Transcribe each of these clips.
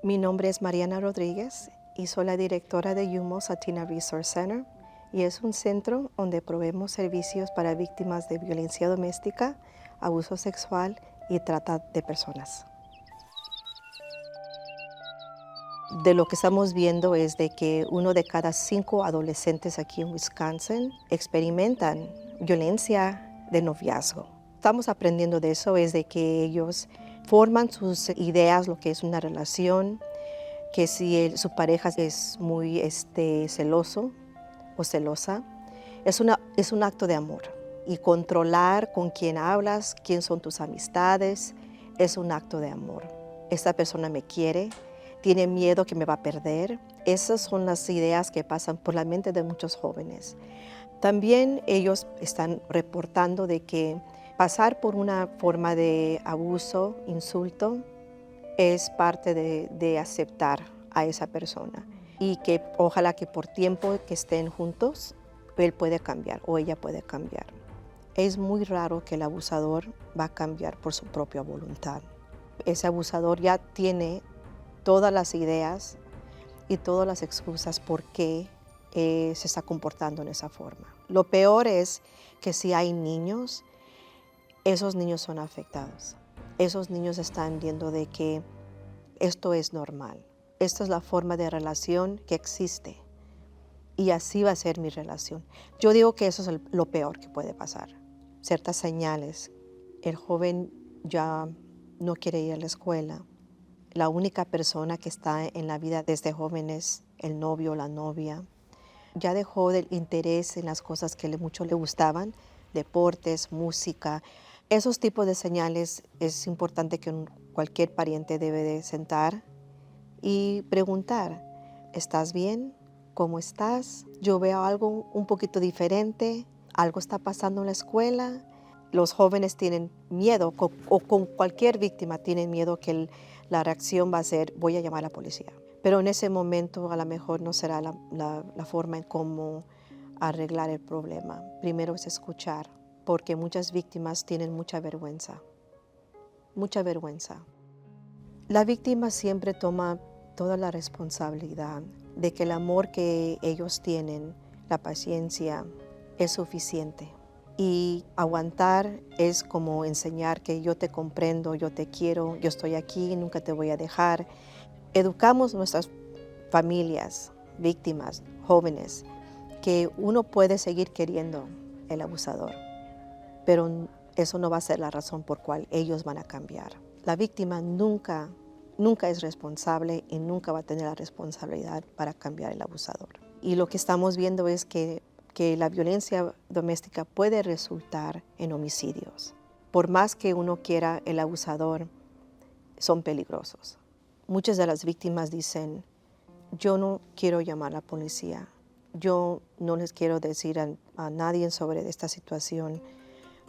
Mi nombre es Mariana Rodríguez y soy la directora de UMOS Latina Resource Center, y es un centro donde proveemos servicios para víctimas de violencia doméstica, abuso sexual y trata de personas. De lo que estamos viendo es de que 1 de cada 5 adolescentes aquí en Wisconsin experimentan violencia de noviazgo. Estamos aprendiendo de eso, es de que ellos forman sus ideas, lo que es una relación, que si su pareja es muy celoso o celosa, es un acto de amor. Y controlar con quién hablas, quién son tus amistades, es un acto de amor. Esta persona me quiere, tiene miedo que me va a perder. Esas son las ideas que pasan por la mente de muchos jóvenes. También ellos están reportando de que pasar por una forma de abuso, insulto, es parte de aceptar a esa persona, y que ojalá que por tiempo que estén juntos, él puede cambiar o ella puede cambiar. Es muy raro que el abusador va a cambiar por su propia voluntad. Ese abusador ya tiene todas las ideas y todas las excusas por qué se está comportando en esa forma. Lo peor es que si hay niños, esos niños son afectados. Esos niños están viendo de que esto es normal. Esta es la forma de relación que existe. Y así va a ser mi relación. Yo digo que eso es lo peor que puede pasar. Ciertas señales. El joven ya no quiere ir a la escuela. La única persona que está en la vida de este joven es el novio o la novia. Ya dejó del interés en las cosas que mucho le gustaban, deportes, música. Esos tipos de señales es importante que cualquier pariente debe de sentar y preguntar: ¿estás bien? ¿Cómo estás? Yo veo algo un poquito diferente, algo está pasando en la escuela. Los jóvenes tienen miedo, o con cualquier víctima tienen miedo que la reacción va a ser: voy a llamar a la policía. Pero en ese momento a lo mejor no será la forma en cómo arreglar el problema. Primero es escuchar, porque muchas víctimas tienen mucha vergüenza. Mucha vergüenza. La víctima siempre toma toda la responsabilidad de que el amor que ellos tienen, la paciencia, es suficiente. Y aguantar es como enseñar que yo te comprendo, yo te quiero, yo estoy aquí, nunca te voy a dejar. Educamos nuestras familias, víctimas, jóvenes, que uno puede seguir queriendo el abusador, pero eso no va a ser la razón por cual ellos van a cambiar. La víctima nunca es responsable y nunca va a tener la responsabilidad para cambiar el abusador. Y lo que estamos viendo es que la violencia doméstica puede resultar en homicidios. Por más que uno quiera el abusador, son peligrosos. Muchas de las víctimas dicen: yo no quiero llamar a la policía, yo no les quiero decir a nadie sobre esta situación,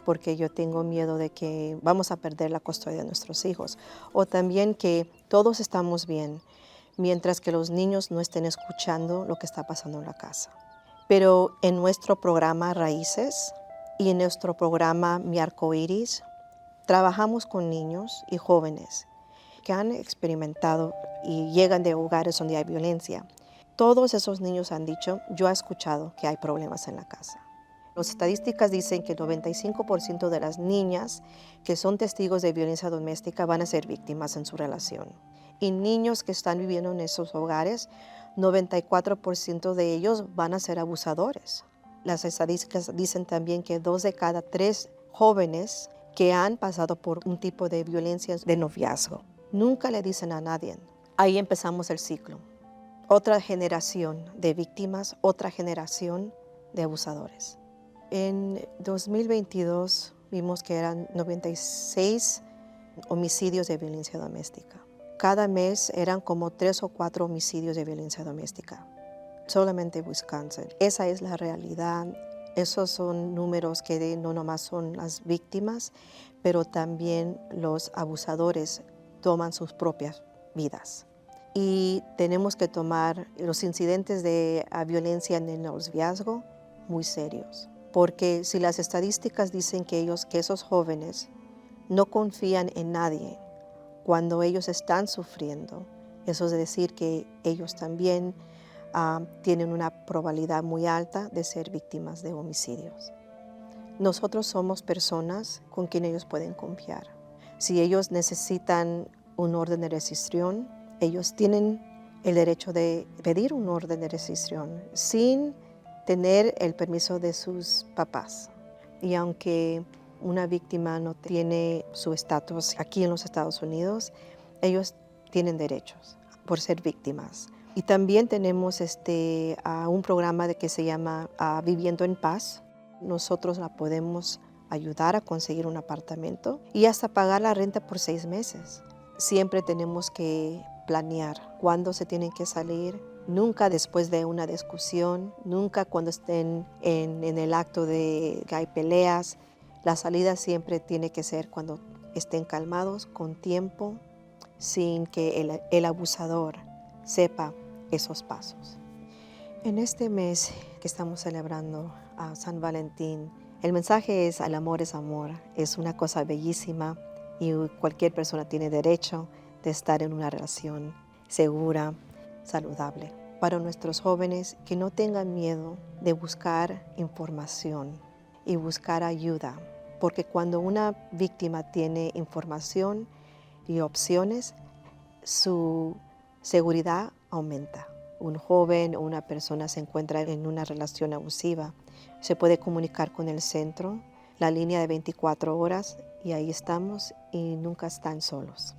porque yo tengo miedo de que vamos a perder la custodia de nuestros hijos. O también que todos estamos bien, mientras que los niños no estén escuchando lo que está pasando en la casa. Pero en nuestro programa Raíces y en nuestro programa Mi Arcoíris, trabajamos con niños y jóvenes que han experimentado y llegan de hogares donde hay violencia. Todos esos niños han dicho: yo he escuchado que hay problemas en la casa. Las estadísticas dicen que el 95% de las niñas que son testigos de violencia doméstica van a ser víctimas en su relación. Y niños que están viviendo en esos hogares, 94% de ellos van a ser abusadores. Las estadísticas dicen también que 2 de cada 3 jóvenes que han pasado por un tipo de violencia de noviazgo nunca le dicen a nadie. Ahí empezamos el ciclo. Otra generación de víctimas, otra generación de abusadores. En 2022 vimos que eran 96 homicidios de violencia doméstica. Cada mes eran como 3 o 4 homicidios de violencia doméstica. Solamente Wisconsin. Esa es la realidad. Esos son números que no nomás son las víctimas, pero también los abusadores toman sus propias vidas. Y tenemos que tomar los incidentes de violencia en el noviazgo muy serios. Porque si las estadísticas dicen que esos jóvenes no confían en nadie cuando ellos están sufriendo, Eso es decir que ellos también tienen una probabilidad muy alta de ser víctimas de homicidios. Nosotros somos personas con quien ellos pueden confiar. Si ellos necesitan un orden de restricción, ellos tienen el derecho de pedir un orden de restricción sin tener el permiso de sus papás. Y aunque una víctima no tiene su estatus aquí en los Estados Unidos, ellos tienen derechos por ser víctimas. Y también tenemos un programa que se llama Viviendo en Paz. Nosotros la podemos ayudar a conseguir un apartamento y hasta pagar la renta por 6 meses. Siempre tenemos que planear cuándo se tienen que salir, nunca después de una discusión, nunca cuando estén en el acto de que hay peleas. La salida siempre tiene que ser cuando estén calmados, con tiempo, sin que el abusador sepa esos pasos. En este mes que estamos celebrando a San Valentín, el mensaje es: el amor es amor. Es una cosa bellísima y cualquier persona tiene derecho de estar en una relación segura, saludable. Para nuestros jóvenes, que no tengan miedo de buscar información y buscar ayuda, porque cuando una víctima tiene información y opciones, su seguridad aumenta. Un joven o una persona se encuentra en una relación abusiva, se puede comunicar con el centro, la línea de 24 horas, y ahí estamos y nunca están solos.